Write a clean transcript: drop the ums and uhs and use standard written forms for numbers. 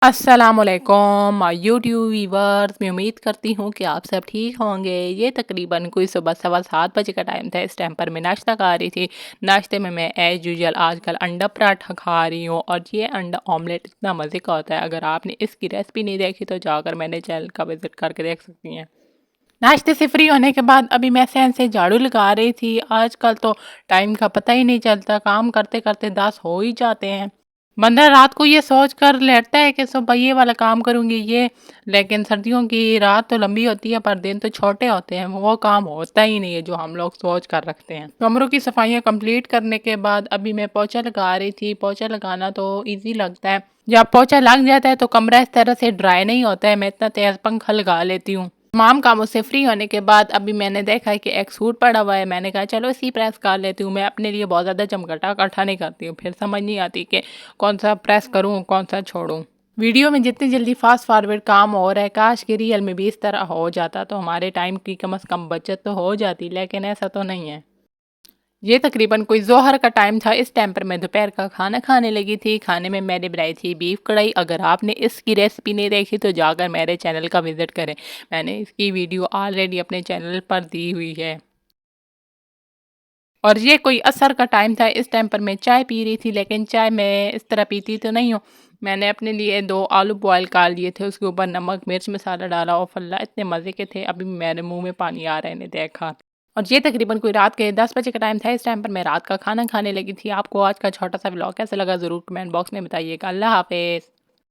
अस्सलाम वालेकुम my YouTube viewers. मैं उम्मीद करती हूँ कि आप सब ठीक होंगे। ये तकरीबन कोई सुबह 7:15 बजे का टाइम था। इस टाइम पर मैं नाश्ता खा रही थी। नाश्ते में मैं एज़ यूजुअल आजकल अंडा पराठा खा रही हूँ और ये अंडा ऑमलेट इतना मज़े का होता है। अगर आपने इसकी रेसिपी नहीं देखी तो जाकर मेरे चैनल का विज़िट करके देख सकती हैं। नाश्ते से फ्री होने के बाद अभी मैं सहन से झाड़ू लगा रही थी। आजकल तो टाइम का पता ही नहीं चलता, काम करते करते 10 हो ही जाते हैं। बंदा रात को ये सोच कर लेटता है कि सुबह ये वाला काम करूँगी ये, लेकिन सर्दियों की रात तो लंबी होती है पर दिन तो छोटे होते हैं, वो काम होता ही नहीं है जो हम लोग सोच कर रखते हैं। कमरों की सफाइयाँ कंप्लीट करने के बाद अभी मैं पोछा लगा रही थी। पोछा लगाना तो ईज़ी लगता है, जब पोछा लग जाता है तो कमरा इस तरह से ड्राई नहीं होता है। मैं इतना तेज़ पंखा लगा लेती हूँ। तमाम कामों से फ्री होने के बाद अभी मैंने देखा है कि एक सूट पड़ा हुआ है। मैंने कहा चलो इसी प्रेस कर लेती हूँ। मैं अपने लिए बहुत ज़्यादा चमकटा इकट्ठा नहीं करती हूँ, फिर समझ नहीं आती कि कौन सा प्रेस करूँ कौन सा छोड़ूँ। वीडियो में जितनी जल्दी फास्ट फॉरवर्ड काम हो रहा है, काश कि रियल में भी इस तरह हो जाता तो हमारे टाइम की कम से कम बचत तो हो जाती, लेकिन ऐसा तो नहीं है। ये तकरीबन कोई ज़ोहर का टाइम था। इस टाइम पर मैं दोपहर का खाना खाने लगी थी। खाने में मैंने बनाई थी बीफ कढ़ाई। अगर आपने इसकी रेसिपी नहीं देखी तो जाकर मेरे चैनल का विज़िट करें। मैंने इसकी वीडियो ऑलरेडी अपने चैनल पर दी हुई है। और ये कोई असर का टाइम था। इस टाइम पर मैं चाय पी रही थी, लेकिन चाय मैं इस तरह पीती तो नहीं हूँ। मैंने अपने लिए 2 आलू बॉयल कर लिए थे, उसके ऊपर नमक मिर्च मसाला डाला और फल्ला इतने मज़े के थे, अभी मेरे मुँह में पानी आ रहा है इन्हें देखा। और ये तकरीबन कोई रात के 10 बजे का टाइम था। इस टाइम पर मैं रात का खाना खाने लगी थी। आपको आज का छोटा-सा व्लॉग कैसा लगा ज़रूर कमेंट बॉक्स में बताइएगा। अल्लाह हाफ़िज़।